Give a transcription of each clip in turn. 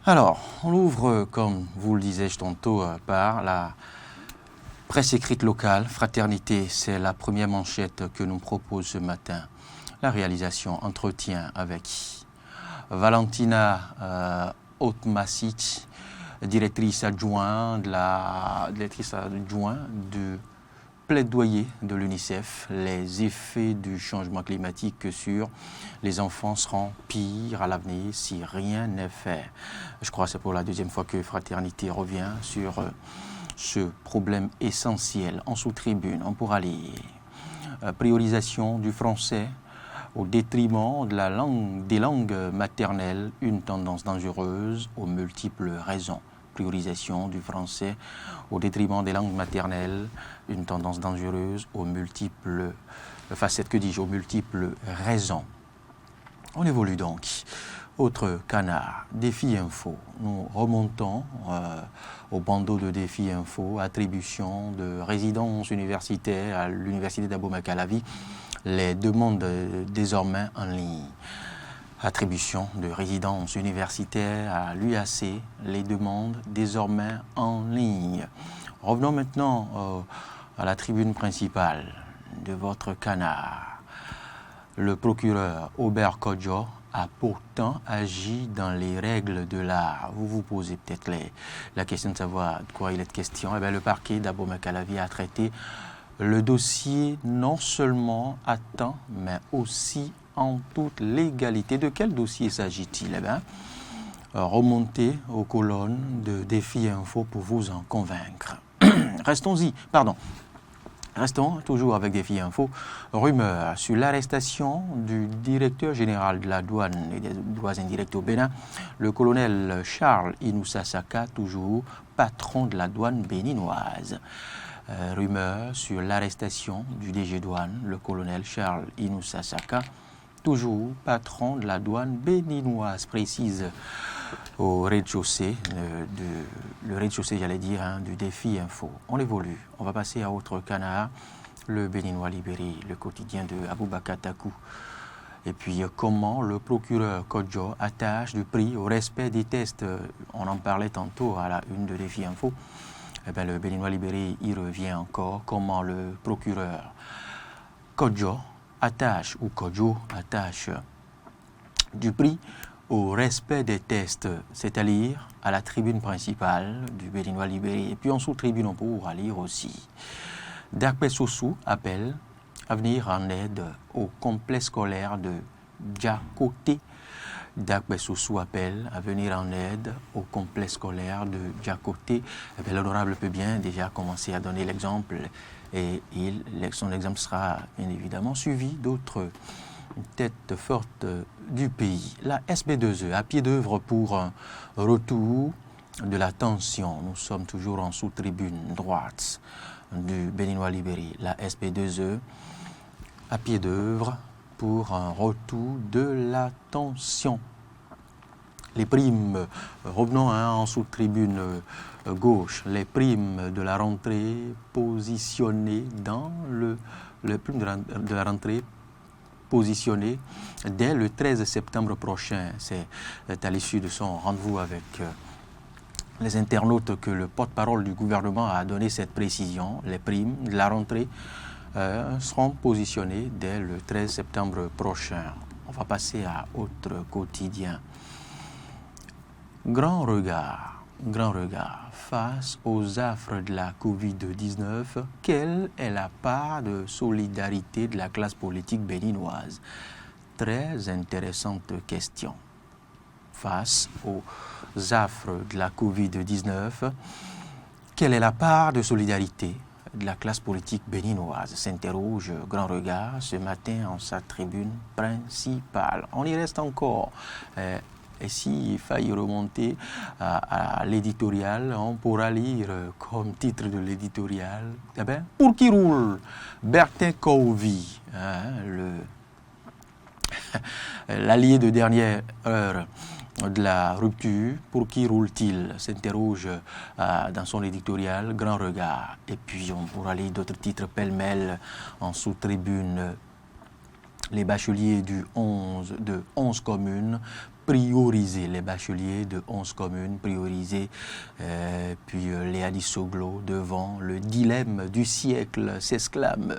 Alors, on ouvre, comme vous le disais tantôt, par la presse écrite locale. Fraternité, c'est la première manchette que nous propose ce matin. La réalisation, entretien avec Valentina Otmasic, directrice adjointe de plaidoyer de l'UNICEF. Les effets du changement climatique sur les enfants seront pires à l'avenir si rien n'est fait. Je crois que c'est pour la deuxième fois que Fraternité revient sur ce problème essentiel. En sous-tribune, on pourra lire priorisation du français au détriment de des langues maternelles, une tendance dangereuse aux multiples raisons. Priorisation du français au détriment des langues maternelles, une tendance dangereuse aux multiples facettes, aux multiples raisons. On évolue donc. Autre canard, défi info. Nous remontons au bandeau de défi info, attribution de résidence universitaire à l'université d'Abomey-Calavi, les demandes désormais en ligne. Attribution de résidence universitaire à l'UAC, les demandes désormais en ligne. Revenons maintenant à la tribune principale de votre canard. Le procureur Aubert Kodjo a pourtant agi dans les règles de l'art. Vous vous posez peut-être la question de savoir de quoi il est question. Eh bien, le parquet d'Abomey-Calavi a traité le dossier non seulement à temps, mais aussi en toute légalité. De quel dossier s'agit-il? Eh bien, remontez aux colonnes de Défi Info pour vous en convaincre. Restons toujours avec Défi Info. Rumeur sur l'arrestation du directeur général de la douane et des droits indirects au Bénin, le colonel Charles Inoussa Saka, toujours patron de la douane béninoise. Rumeur sur l'arrestation du DG douane, le colonel Charles Inoussa Saka, toujours patron de la douane béninoise, précise au rez-de-chaussée, du Défi Info. On évolue. On va passer à autre canard, le Béninois Libéré, le quotidien de Aboubakar Takou. Et puis, comment le procureur Kodjo attache du prix au respect des tests. On en parlait tantôt à la une de Défi Info. Eh bien, le Béninois Libéré y revient encore. Comment le procureur Kodjo attache du prix au respect des tests, c'est-à-dire à la tribune principale du Béninois Libéré. Et puis en sous-tribune, on pourra lire aussi. Dakpe Sossou appelle à venir en aide au complexe scolaire de Djakoté. Dakpe Sossou appelle à venir en aide au complexe scolaire de Djakoté. L'honorable peut bien déjà commencer à donner l'exemple et son exemple sera bien évidemment suivi d'autres têtes fortes du pays. La SB2E à pied d'œuvre pour un retour de la tension. Nous sommes toujours en sous-tribune droite du Béninois Libéré. La SB2E à pied d'œuvre pour un retour de la tension. Les primes, revenons en sous-tribune gauche, les primes de la rentrée positionnées dans les primes de la rentrée positionnées dès le 13 septembre prochain. C'est à l'issue de son rendez-vous avec les internautes que le porte-parole du gouvernement a donné cette précision. Les primes de la rentrée seront positionnées dès le 13 septembre prochain. On va passer à autre quotidien. Grand regard face aux affres de la Covid-19. Quelle est la part de solidarité de la classe politique béninoise? Très intéressante question. Face aux affres de la Covid-19, quelle est la part de solidarité de la classe politique béninoise? S'interroge Grand Regard ce matin en sa tribune principale. On y reste encore. Et s'il faille remonter à l'éditorial, on pourra lire comme titre de l'éditorial, pour qui roule Bertin Kovi, l'allié de dernière heure de la rupture, pour qui roule-t-il? S'interroge dans son éditorial Grand Regard. Et puis on pourra lire d'autres titres pêle-mêle en sous-tribune. Les bacheliers de 11 communes prioriser les bacheliers de 11 communes, prioriser puis Léa Soglo devant le dilemme du siècle s'exclame.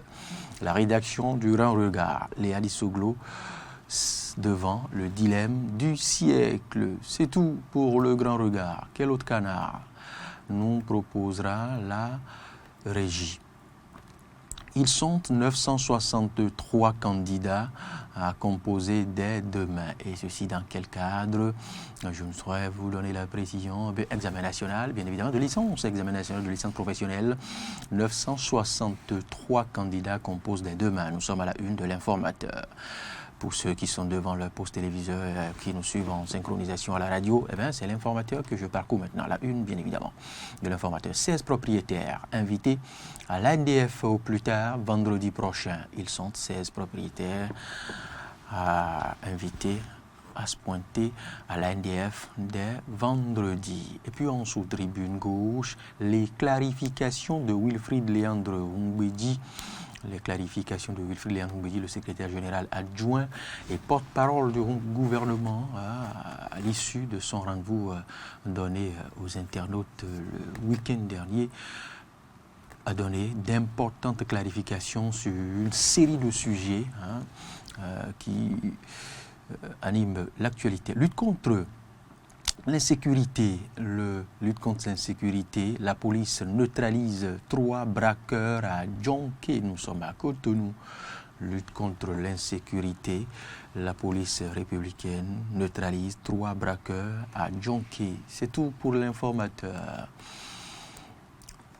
La rédaction du Grand Regard, Léa Soglo devant le dilemme du siècle. C'est tout pour le Grand Regard. Quel autre canard nous proposera la régie? Ils sont 963 candidats à composer dès demain. Et ceci dans quel cadre? Je ne saurais vous donner la précision. Examen national, bien évidemment, de licence. Examen national de licence professionnelle. 963 candidats composent dès demain. Nous sommes à la une de l'Informateur. Pour ceux qui sont devant leur poste téléviseur, qui nous suivent en synchronisation à la radio, c'est l'Informateur que je parcours maintenant. La une, bien évidemment, de l'Informateur. 16 propriétaires invités à l'ANDF au plus tard, vendredi prochain. Ils sont 16 propriétaires invités à se pointer à l'ANDF dès vendredi. Et puis en sous-tribune gauche, les clarifications de Wilfried Léandre Oumbédi. Les clarifications de Wilfried Léandre Oumbédi, le secrétaire général adjoint et porte-parole du gouvernement à l'issue de son rendez-vous donné aux internautes le week-end dernier, a donné d'importantes clarifications sur une série de sujets qui animent l'actualité. Lutte contre l'insécurité, lutte contre l'insécurité, la police neutralise 3 braqueurs à Djonké, nous sommes à Cotonou. Lutte contre l'insécurité, la police républicaine neutralise 3 braqueurs à Djonké. C'est tout pour l'Informateur.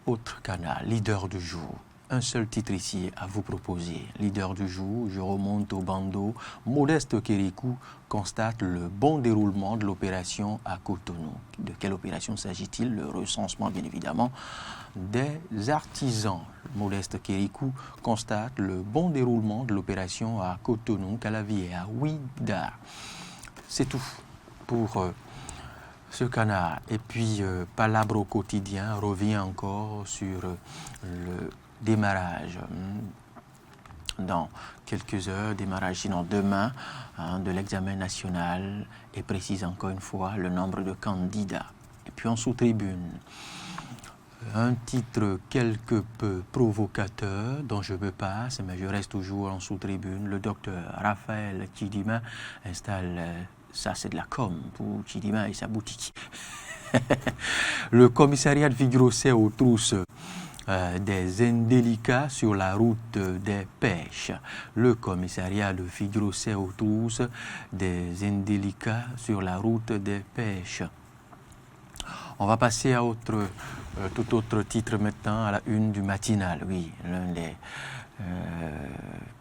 Autre canal, leader du jour. Un seul titre ici à vous proposer. Leader du jour, je remonte au bandeau. Modeste Kérékou constate le bon déroulement de l'opération à Cotonou. De quelle opération s'agit-il? Le recensement, bien évidemment, des artisans. Modeste Kérékou constate le bon déroulement de l'opération à Cotonou, Calavier et à Ouida. C'est tout pour ce canard. Et puis, Palabre au quotidien revient encore sur le démarrage dans quelques heures, démarrage sinon demain de l'examen national et précise encore une fois le nombre de candidats. Et puis en sous-tribune, un titre quelque peu provocateur dont je me passe, mais je reste toujours en sous-tribune. Le docteur Raphaël Chidima installe, ça c'est de la com pour Chidima et sa boutique, le commissariat de Vigrosset aux trousses des indélicats sur la route des pêches. Le commissariat de Vigrosset aux trousses des indélicats sur la route des pêches. On va passer à tout autre titre maintenant, à la une du matinal. Oui, l'un des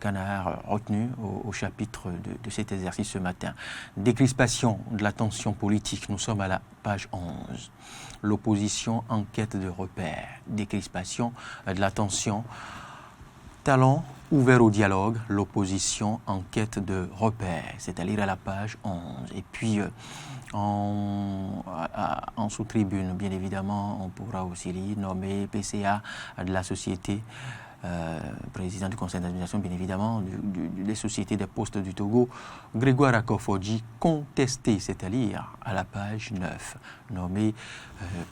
canards retenus au chapitre de cet exercice ce matin. Décrispation de la tension politique. Nous sommes à la page 11. L'opposition enquête de repères. Décrispation de la tension. Talent ouvert au dialogue. L'opposition enquête de repères. C'est-à-dire à la page 11. Et puis en sous-tribune, bien évidemment, on pourra aussi lire nommer PCA de la société, président du conseil d'administration, bien évidemment, des sociétés des postes du Togo, Grégoire Akofodji, contesté, c'est-à-dire à la page 9, nommé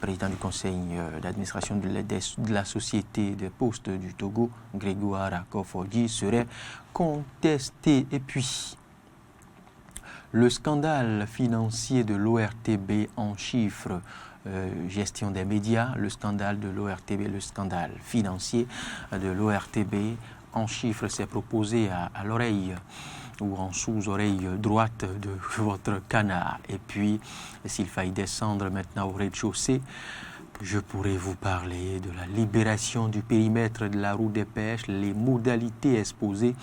président du conseil d'administration de la société des postes du Togo, Grégoire Akofodji, serait contesté. Et puis, le scandale financier de l'ORTB en chiffres, gestion des médias, le scandale de l'ORTB, le scandale financier de l'ORTB en chiffres s'est proposé à l'oreille ou en sous-oreille droite de votre canard. Et puis, s'il faille descendre maintenant au rez-de-chaussée, je pourrais vous parler de la libération du périmètre de la route des pêches, les modalités exposées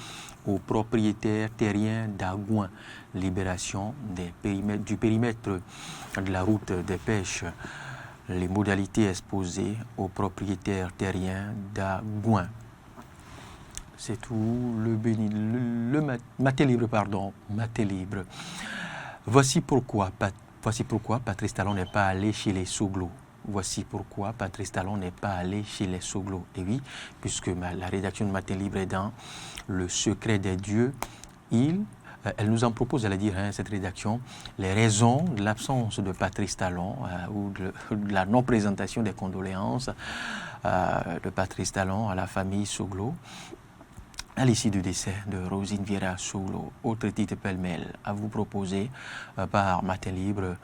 aux propriétaires terriens d'Agouin. Libération du périmètre de la route des pêches, les modalités exposées aux propriétaires terriens d'Agouin. C'est tout, le Maté Libre. Voici pourquoi Patrice Talon n'est pas allé chez les Soglo. Voici pourquoi Patrice Talon n'est pas allé chez les Soglo. Et oui, puisque la rédaction de Matin Libre est dans le secret des dieux, il Elle nous en propose, elle a dit, cette rédaction, les raisons de l'absence de Patrice Talon ou de la non-présentation des condoléances de Patrice Talon à la famille Soglo à l'issue du décès de Rosine Vieira Soglo. Autre titre pêle-mêle à vous proposer par Matin Libre.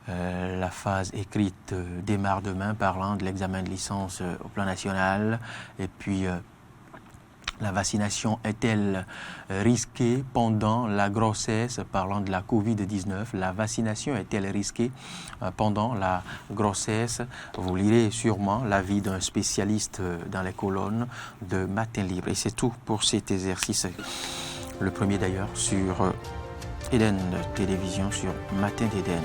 La phase écrite démarre demain parlant de l'examen de licence au plan national. Et puis, la vaccination est-elle risquée pendant la grossesse? Parlant de la Covid-19, la vaccination est-elle risquée pendant la grossesse? Vous lirez sûrement l'avis d'un spécialiste dans les colonnes de Matin Libre. Et c'est tout pour cet exercice. Le premier d'ailleurs sur Eden Télévision, sur Matin d'Eden.